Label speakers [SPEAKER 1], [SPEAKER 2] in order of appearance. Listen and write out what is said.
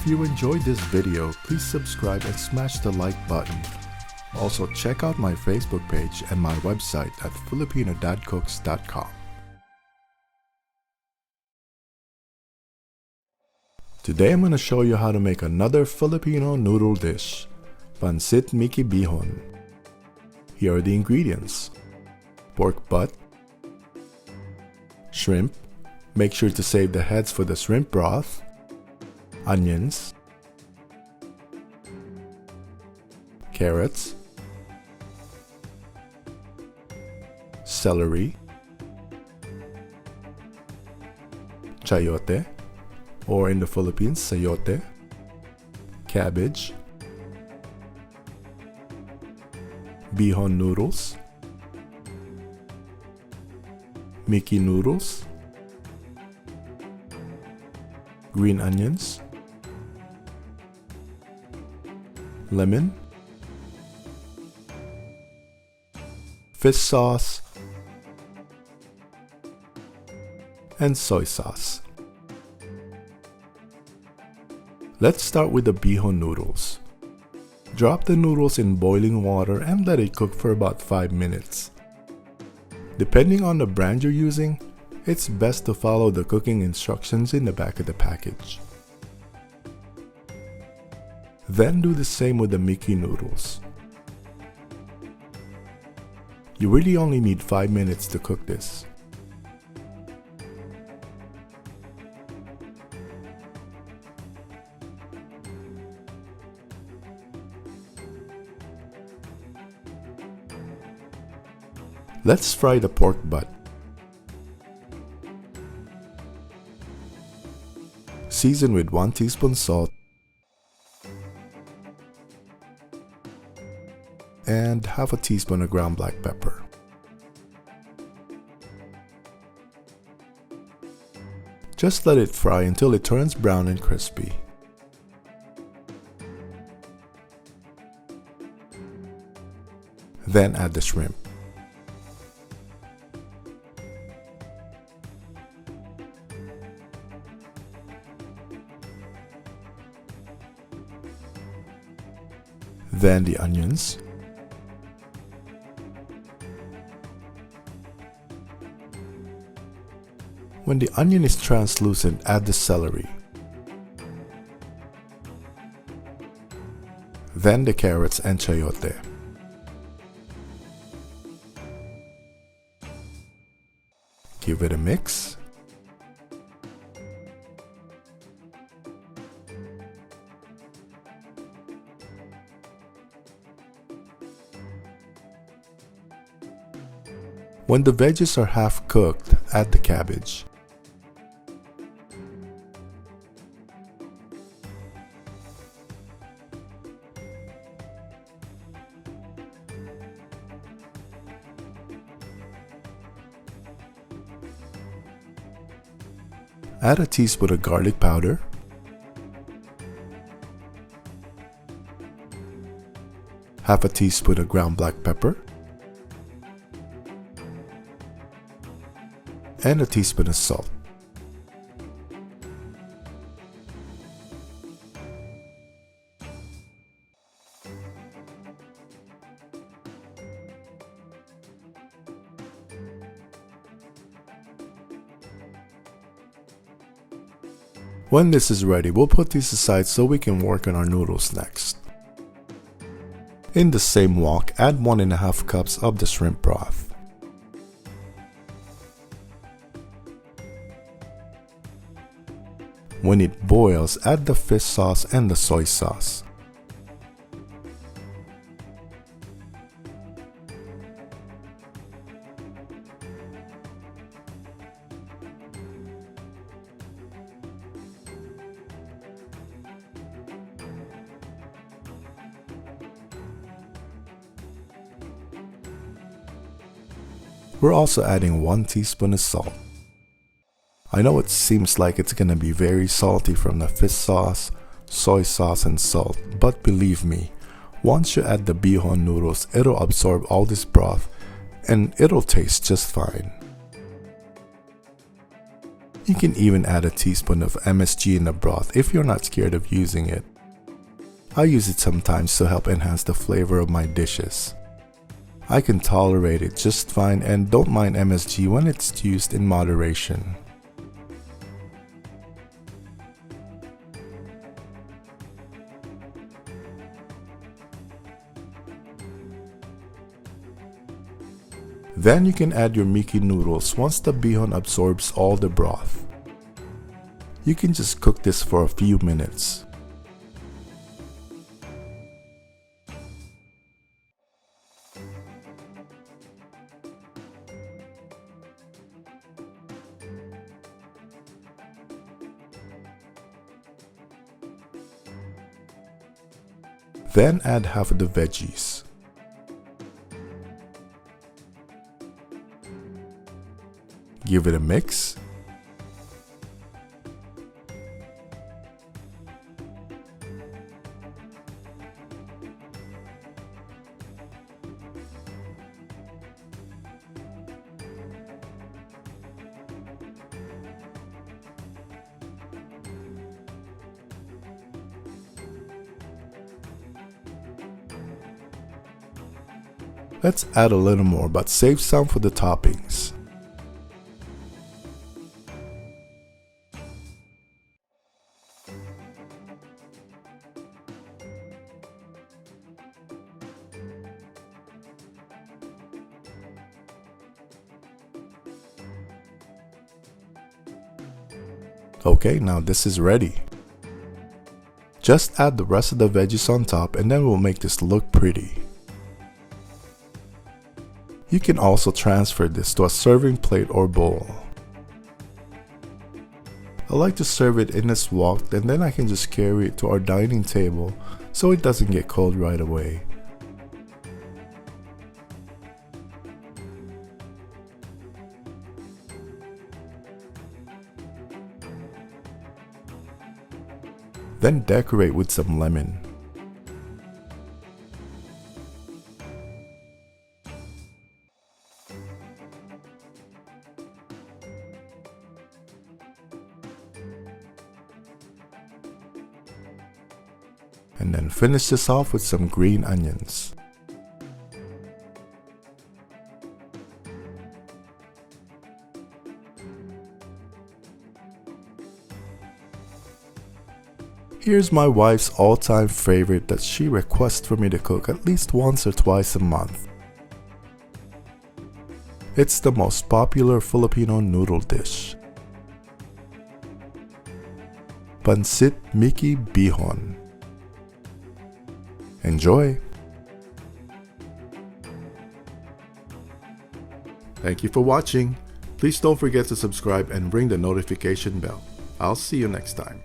[SPEAKER 1] If you enjoyed this video, please subscribe and smash the like button. Also check out my Facebook page and my website at filipinodadcooks.com. Today I'm going to show you how to make another Filipino noodle dish, Pancit Miki Bihon. Here are the ingredients: pork butt, shrimp, make sure to save the heads for the shrimp broth, onions, carrots, celery, chayote, or in the Philippines, sayote, cabbage, bihon noodles, Miki noodles, green onions, lemon, fish sauce, and soy sauce. Let's start with the bihon noodles. Drop the noodles in boiling water and let it cook for about 5 minutes. Depending on the brand you're using, it's best to follow the cooking instructions in the back of the package. Then do the same with the Miki noodles. You really only need 5 minutes to cook this. Let's fry the pork butt. Season with 1 teaspoon salt and half a teaspoon of ground black pepper. Just let it fry until it turns brown and crispy. Then add the shrimp. Then the onions, when the onion is translucent, add the celery, then the carrots and chayote. Give it a mix. When the veggies are half cooked, add the cabbage. Add a teaspoon of garlic powder, half a teaspoon of ground black pepper, and a teaspoon of salt. When this is ready, we'll put these aside so we can work on our noodles next. In the same wok, add 1.5 cups of the shrimp broth. When it boils, add the fish sauce and the soy sauce. We're also adding 1 teaspoon of salt. I know it seems like it's gonna be very salty from the fish sauce, soy sauce, and salt, but believe me, once you add the bihon noodles, it'll absorb all this broth and it'll taste just fine. You can even add a teaspoon of MSG in the broth if you're not scared of using it. I use it sometimes to help enhance the flavor of my dishes. I can tolerate it just fine and don't mind MSG when it's used in moderation. Then you can add your Miki noodles once the bihon absorbs all the broth. You can just cook this for a few minutes. Then add half of the veggies. Give it a mix. Let's add a little more, but save some for the toppings. Okay, now this is ready. Just add the rest of the veggies on top and then we'll make this look pretty. You can also transfer this to a serving plate or bowl. I like to serve it in this wok and then I can just carry it to our dining table so it doesn't get cold right away. Then decorate with some lemon. And then finish this off with some green onions. Here's my wife's all-time favorite that she requests for me to cook at least once or twice a month. It's the most popular Filipino noodle dish. Pancit Miki Bihon. Enjoy! Thank you for watching. Please don't forget to subscribe and ring the notification bell. I'll see you next time.